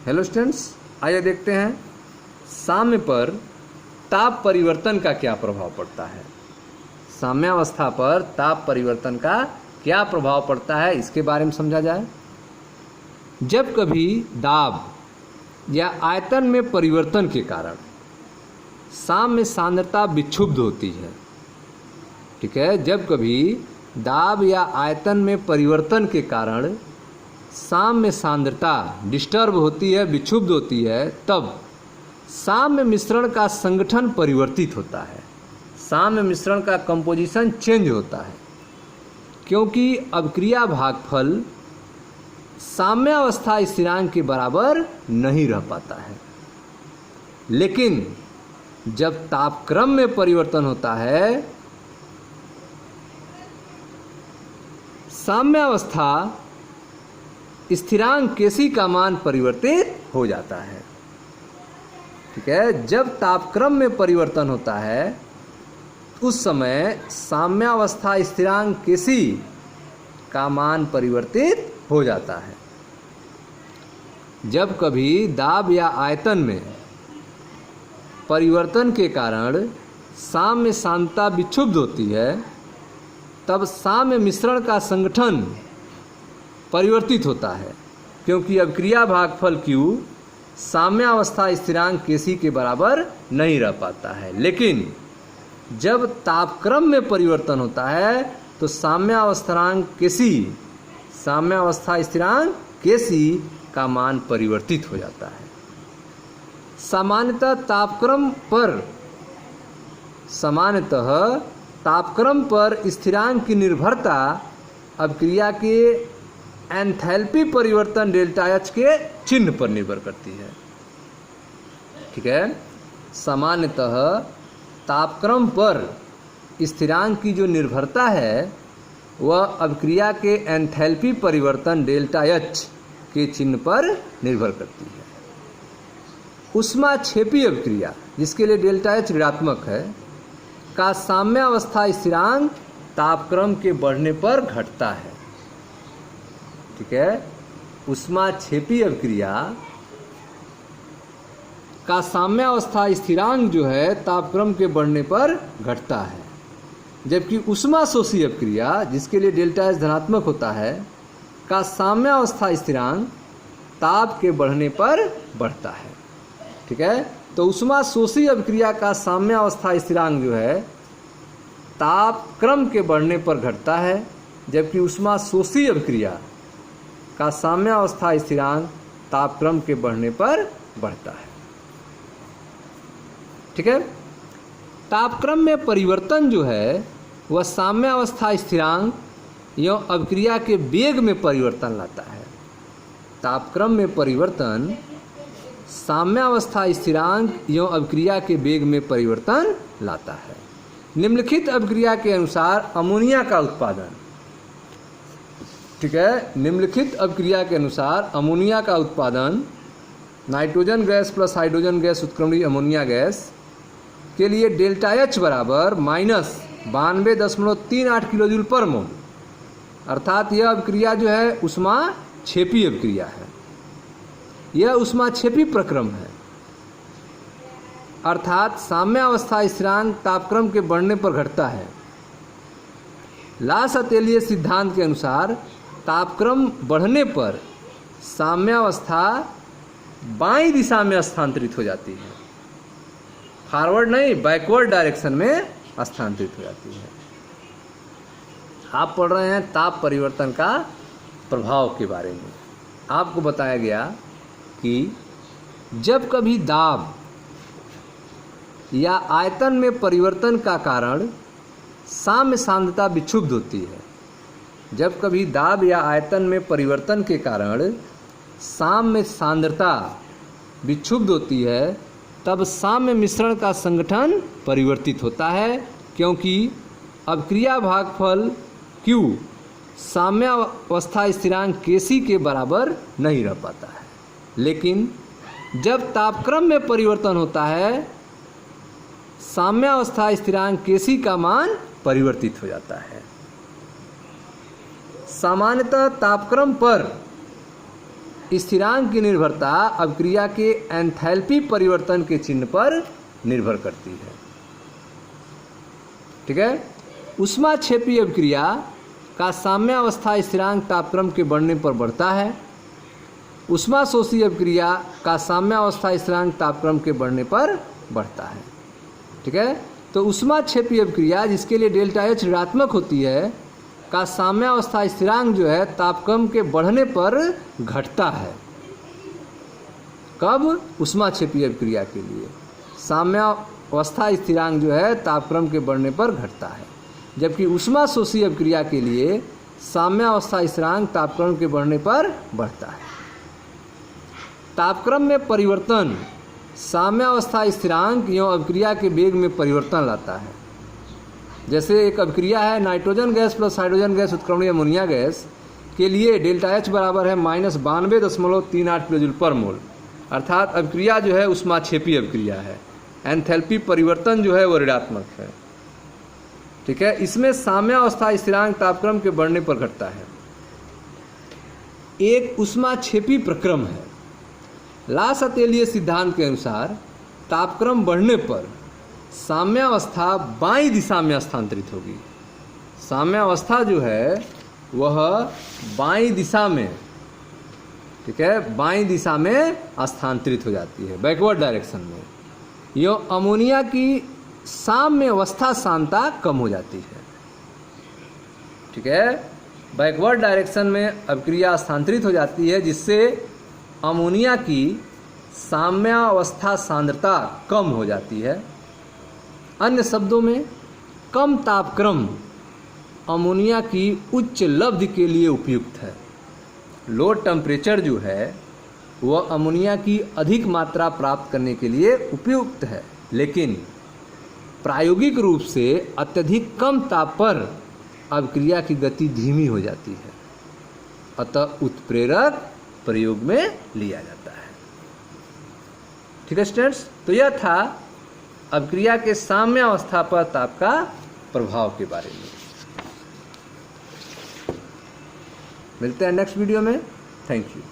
Hello students, आइए देखते हैं साम्य पर ताप परिवर्तन का क्या प्रभाव पड़ता है। साम्यावस्था पर ताप परिवर्तन का क्या प्रभाव पड़ता है, इसके बारे में समझा जाए। जब कभी दाब या आयतन में परिवर्तन के कारण साम्य सांद्रता विक्षुब्ध होती है, ठीक है, जब कभी दाब या आयतन में परिवर्तन के कारण साम्य सांद्रता डिस्टर्ब होती है, विक्षुब्ध होती है, तब साम्य मिश्रण का संगठन परिवर्तित होता है। साम्य मिश्रण का कंपोजिशन चेंज होता है, क्योंकि अभिक्रिया भागफल साम्यावस्था स्थिरांक के बराबर नहीं रह पाता है। लेकिन जब तापक्रम में परिवर्तन होता है, साम्यावस्था स्थिरांक केसी का मान परिवर्तित हो जाता है। ठीक है, जब तापक्रम में परिवर्तन होता है उस समय साम्यावस्था स्थिरांक केसी का मान परिवर्तित हो जाता है। जब कभी दाब या आयतन में परिवर्तन के कारण साम्य सांद्रता विक्षुब्ध होती है, तब साम्य मिश्रण का संगठन परिवर्तित होता है, क्योंकि अभिक्रिया भागफल Q साम्यावस्था स्थिरांक Kc के बराबर नहीं रह पाता है। लेकिन जब तापक्रम में परिवर्तन होता है तो साम्यावस्था स्थिरांक Kc का मान परिवर्तित हो जाता है। सामान्यतः तापक्रम पर स्थिरांक की निर्भरता अभिक्रिया के एंथैल्पी परिवर्तन डेल्टा H के चिन्ह पर निर्भर करती है। ठीक है, सामान्यतः तापक्रम पर स्थिरांक की जो निर्भरता है वह अभिक्रिया के एंथैल्पी परिवर्तन डेल्टा H के चिन्ह पर निर्भर करती है। ऊष्माक्षेपी अभिक्रिया, जिसके लिए डेल्टा H ऋणात्मक है, का साम्यावस्था स्थिरांक तापक्रम के बढ़ने पर घटता है। ठीक है, ऊष्माक्षेपी अभिक्रिया का साम्यावस्था स्थिरांक जो है तापक्रम के बढ़ने पर घटता है, जबकि ऊष्माशोषी अभिक्रिया, जिसके लिए डेल्टा H धनात्मक होता है, का साम्यावस्था स्थिरांक ताप के बढ़ने पर बढ़ता है। ठीक है, तो ऊष्माशोषी अभिक्रिया का साम्यावस्था स्थिरांक जो है तापक्रम के बढ़ने पर घटता है, जबकि ऊष्माशोषी अभिक्रिया का साम्यावस्था स्थिरांक तापक्रम के बढ़ने पर बढ़ता है। ठीक है, तापक्रम में परिवर्तन जो है वह साम्यावस्था स्थिरांक एवं अभिक्रिया के वेग में परिवर्तन लाता है। तापक्रम में परिवर्तन साम्यावस्था स्थिरांक एवं अभिक्रिया के वेग में परिवर्तन लाता है। निम्नलिखित अभिक्रिया के अनुसार अमोनिया का उत्पादन, ठीक है, निम्नलिखित अभिक्रिया के अनुसार अमोनिया का उत्पादन nitrogen gas plus hydrogen gas उत्क्रमणीय अमोनिया गैस के लिए डेल्टा H बराबर -92.38 किलो जूल पर मोल, अर्थात यह अभिक्रिया जो है ऊष्माक्षेपी अभिक्रिया है, यह ऊष्माक्षेपी प्रक्रम है, अर्थात साम्यावस्था स्थिरांक तापक्रम के बढ़ने पर घटता है। लास-अतेलिये सिद्धांत के अनुसार तापक्रम बढ़ने पर साम्यावस्था बाईं दिशा में स्थानांतरित हो जाती है, फॉरवर्ड नहीं बैकवर्ड डायरेक्शन में स्थानांतरित हो जाती है। आप पढ़ रहे हैं ताप परिवर्तन का प्रभाव के बारे में। आपको बताया गया कि जब कभी दाब या आयतन में परिवर्तन का कारण साम्य सांद्रता विक्षुब्ध होती है, जब कभी दाब या आयतन में परिवर्तन के कारण साम्य सांद्रता विक्षुब्ध होती है, तब साम्य मिश्रण का संगठन परिवर्तित होता है, क्योंकि अभिक्रिया भागफल Q साम्यावस्था स्थिरांक Kc के बराबर नहीं रह पाता है। लेकिन जब तापक्रम में परिवर्तन होता है, साम्यावस्था स्थिरांक Kc का मान परिवर्तित हो जाता है। सामान्यतः तापक्रम पर स्थिरांक की निर्भरता अभिक्रिया के एंथैल्पी परिवर्तन के चिन्ह पर निर्भर करती है। ठीक है। ऊष्माक्षेपी अभिक्रिया का साम्यावस्था स्थिरांक तापक्रम के बढ़ने पर बढ़ता है। ऊष्माशोषी अभिक्रिया का साम्यावस्था स्थिरांक तापक्रम के बढ़ने पर बढ़ता है। ठीक है। तो ऊष्माक्षेपी अभिक्रिया जिसके लिए डेल्टा एच ऋणात्मक होती है का साम्यावस्था स्थिरांक जो है तापक्रम के बढ़ने पर घटता है। कब? ऊष्माक्षेपी अभिक्रिया के लिए साम्यावस्था स्थिरांक जो है तापक्रम के बढ़ने पर घटता है, जबकि ऊष्माशोषी अभिक्रिया के लिए साम्यावस्था स्थिरांक तापक्रम के बढ़ने पर बढ़ता है। तापक्रम में परिवर्तन साम्यावस्था स्थिरांक एवं अभिक्रिया के वेग में परिवर्तन लाता है। जैसे एक अभिक्रिया है nitrogen gas plus hydrogen gas उत्क्रमणीय अमोनिया गैस के लिए डेल्टा एच बराबर है -92.38 किलोजूल पर मोल, अर्थात अभिक्रिया जो है ऊष्माक्षेपी अभिक्रिया है, एंथैल्पी परिवर्तन जो है वो ऋणात्मक है। ठीक है। इसमें साम्यावस्था स्थिरांक तापक्रम के बढ़ने पर घटता है। एक ऊष्माक्षेपी प्रक्रम है। लासतेलिए सिद्धांत के अनुसार तापक्रम बढ़ने पर साम्यावस्था बाईं दिशा में स्थानांतरित होगी। साम्यावस्था जो है वह बाईं दिशा में, ठीक है, बाईं दिशा में स्थानांतरित हो जाती है, बैकवर्ड डायरेक्शन में। यह अमोनिया की साम्यावस्था सांद्रता कम हो जाती है। ठीक है। बैकवर्ड डायरेक्शन में अभिक्रिया स्थानांतरित हो जाती है, जिससे अमोनिया की साम्यावस्था सांद्रता कम हो जाती है। अन्य शब्दों में कम तापक्रम अमोनिया की उच्च लब्धि के लिए उपयुक्त है। लो टेम्परेचर जो है वह अमोनिया की अधिक मात्रा प्राप्त करने के लिए उपयुक्त है, लेकिन प्रायोगिक रूप से अत्यधिक कम ताप पर अभिक्रिया की गति धीमी हो जाती है, अतः उत्प्रेरक प्रयोग में लिया जाता है। ठीक है स्टूडेंट्स, तो यह था अभिक्रिया के साम्यावस्था पर ताप का प्रभाव के बारे में। मिलते हैं नेक्स्ट वीडियो में। Thank you.